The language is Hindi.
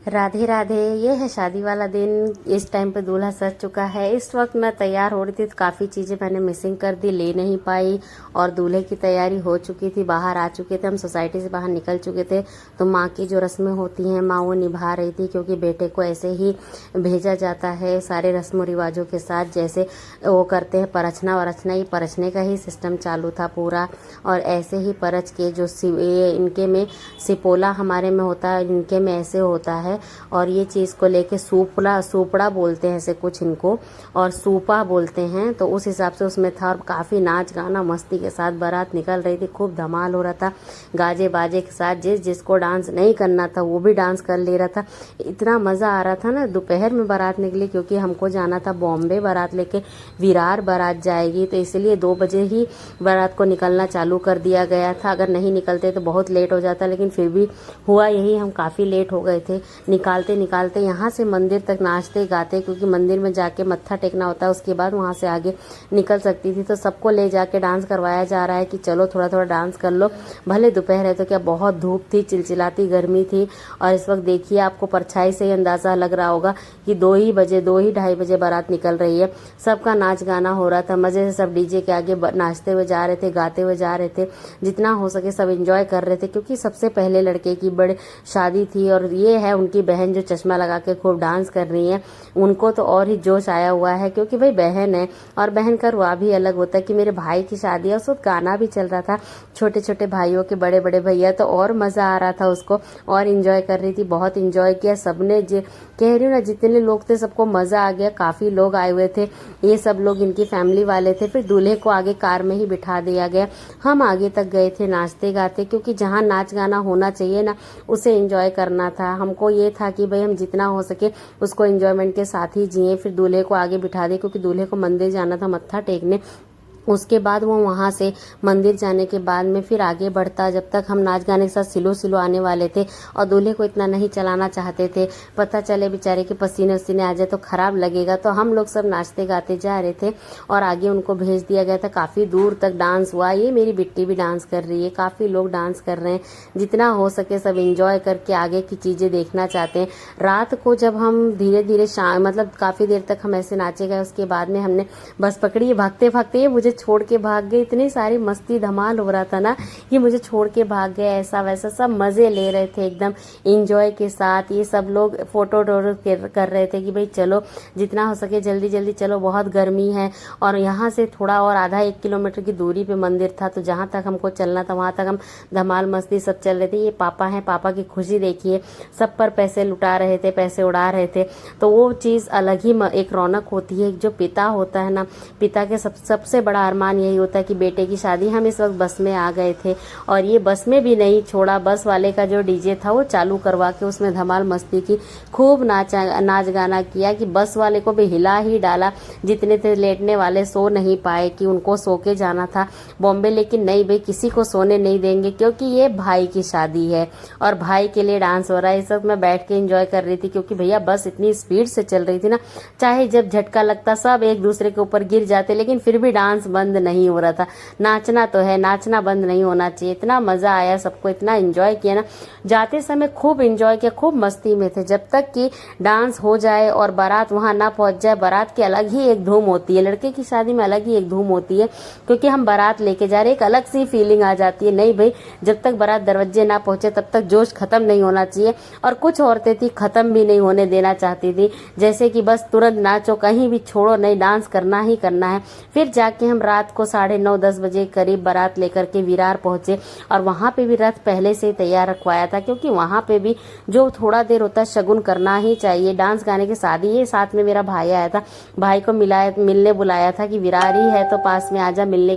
राधे राधे। ये है शादी वाला दिन। इस टाइम पे दूल्हा सज चुका है। इस वक्त मैं तैयार हो रही थी तो काफ़ी चीज़ें मैंने मिसिंग कर दी, ले नहीं पाई। और दूल्हे की तैयारी हो चुकी थी, बाहर आ चुके थे, हम सोसाइटी से बाहर निकल चुके थे। तो माँ की जो रस्में होती हैं माँ वो निभा रही थी, क्योंकि बेटे को ऐसे ही भेजा जाता है सारे रस्मों रिवाजों के साथ, जैसे वो करते हैं परछना वरछना। ये परछने का ही सिस्टम चालू था पूरा। और ऐसे ही परछ के जो इनके में सिपोला हमारे में होता है, इनके में ऐसे होता है। और ये चीज़ को लेके सूपड़ा बोलते हैं ऐसे कुछ इनको, और सूपा बोलते हैं। तो उस हिसाब से उसमें था। और काफ़ी नाच गाना मस्ती के साथ बारात निकल रही थी, खूब धमाल हो रहा था गाजे बाजे के साथ। जिसको डांस नहीं करना था वो भी डांस कर ले रहा था। इतना मज़ा आ रहा था ना। दोपहर में बारात निकली, क्योंकि हमको जाना था बॉम्बे बारात लेके। विरार बारात जाएगी, तो इसलिए 2 बजे ही बारात को निकलना चालू कर दिया गया था। अगर नहीं निकलते तो बहुत लेट हो जाता, लेकिन फिर भी हुआ यही, हम काफ़ी लेट हो गए थे। निकालते निकालते यहाँ से मंदिर तक नाचते गाते, क्योंकि मंदिर में जाके मत्था टेकना होता है, उसके बाद वहाँ से आगे निकल सकती थी। तो सबको ले जाके डांस करवाया जा रहा है कि चलो थोड़ा थोड़ा डांस कर लो, भले दोपहर है तो क्या। बहुत धूप थी, चिलचिलाती गर्मी थी। और इस वक्त देखिए, आपको परछाई से ही अंदाज़ा लग रहा होगा कि 2-2:30 बजे बारात निकल रही है। सबका नाच गाना हो रहा था, मज़े से सब डीजे के आगे नाचते हुए जा रहे थे, गाते हुए जा रहे थे। जितना हो सके सब एंजॉय कर रहे थे, क्योंकि सबसे पहले लड़के की बड़े शादी थी। और ये है उनकी बहन जो चश्मा लगा के खूब डांस कर रही है। उनको तो और ही जोश आया हुआ है, क्योंकि भाई बहन है। और बहन का रुआ भी अलग होता है कि मेरे भाई की शादी है। उस वक्त गाना भी चल रहा था, छोटे छोटे भाइयों के बड़े बड़े भैया। तो और मज़ा आ रहा था उसको, और इंजॉय कर रही थी। बहुत इंजॉय किया सबने। कह रही हूँ ना, जितने लोग थे सबको मज़ा आ गया। काफ़ी लोग आए हुए थे, ये सब लोग इनकी फैमिली वाले थे। फिर दूल्हे को आगे कार में ही बिठा दिया गया। हम आगे तक गए थे नाचते गाते, क्योंकि जहाँ नाच गाना होना चाहिए ना, उसे एंजॉय करना था। हमको ये था कि भाई हम जितना हो सके उसको एंजॉयमेंट के साथ ही जिए। फिर दूल्हे को आगे बिठा दिए, क्योंकि दूल्हे को मंदिर जाना था मत्था टेकने। उसके बाद वो वहाँ से मंदिर जाने के बाद में फिर आगे बढ़ता, जब तक हम नाच गाने के साथ सिलो सिलो आने वाले थे। और दूल्हे को इतना नहीं चलाना चाहते थे, पता चले बेचारे के पसीने वसीने आ जाए तो खराब लगेगा। तो हम लोग सब नाचते गाते जा रहे थे, और आगे उनको भेज दिया गया था। काफ़ी दूर तक डांस हुआ। ये मेरी बिट्टी भी डांस कर रही है, काफ़ी लोग डांस कर रहे हैं। जितना हो सके सब इंजॉय करके आगे की चीज़ें देखना चाहते हैं। रात को जब हम धीरे धीरे मतलब काफ़ी देर तक हम ऐसे नाचे गए, उसके बाद में हमने बस पकड़ी। भागते भागते ये मुझे छोड़ के भाग गए। इतनी सारी मस्ती धमाल हो रहा था ना, ये मुझे छोड़ के भाग गए। ऐसा वैसा सब मजे ले रहे थे एकदम इंजॉय के साथ। ये सब लोग फोटो कर रहे थे कि भाई चलो जितना हो सके जल्दी जल्दी चलो, बहुत गर्मी है। और यहाँ से थोड़ा और आधा 1 किलोमीटर की दूरी पे मंदिर था, तो जहाँ तक हमको चलना था वहाँ तक हम धमाल मस्ती सब चल रहे थे। ये पापा हैं, पापा की खुशी देखिए, सब पर पैसे लुटा रहे थे, पैसे उड़ा रहे थे। तो वो चीज़ अलग ही एक रौनक होती है। जो पिता होता है ना, पिता के सबसे बड़ा अरमान यही होता है कि बेटे की शादी। हम इस वक्त बस में आ गए थे, और ये बस में भी नहीं छोड़ा। बस वाले का जो डीजे था वो चालू करवा के उसमें धमाल मस्ती की, खूब नाच गाना किया कि बस वाले को भी हिला ही डाला। जितने थे लेटने वाले सो नहीं पाए, कि उनको सो के जाना था बॉम्बे, लेकिन नहीं भाई, किसी को सोने नहीं देंगे, क्योंकि ये भाई की शादी है और भाई के लिए डांस हो रहा है। इस वक्त मैं बैठ के एंजॉय कर रही थी, क्योंकि भैया बस इतनी स्पीड से चल रही थी ना, चाहे जब झटका लगता सब एक दूसरे के ऊपर गिर जाते, लेकिन फिर भी डांस बंद नहीं हो रहा था। नाचना तो है, नाचना बंद नहीं होना चाहिए। इतना मजा आया, सबको इतना एंजॉय किया ना। जाते समय खूब एंजॉय किया, खूब मस्ती में थे, जब तक कि डांस हो जाए और बारात वहां ना पहुंच जाए। बारात की अलग ही एक धूम होती है, लड़के की शादी में अलग ही एक धूम होती है, क्योंकि हम बारात लेके जा रहे, एक अलग सी फीलिंग आ जाती है। नहीं भाई, जब तक बारात दरवाजे ना पहुंचे तब तक जोश खत्म नहीं होना चाहिए। और कुछ औरतें थी खत्म भी नहीं होने देना चाहती थी, जैसे कि बस तुरंत नाचो, कहीं भी छोड़ो नहीं, डांस करना ही करना है। फिर जाके हम रात को 9:30-10 बजे करीब बारात लेकर के विरार पहुंचे। और वहां पे भी रथ पहले से ही तैयार रखवाया था, क्योंकि वहां पे भी जो थोड़ा देर होता है शगुन करना ही चाहिए। डांस गाने के साथ ही साथ में मेरा भाई आया था, भाई को मिलने बुलाया था कि विरार ही है तो पास में आजा मिलने।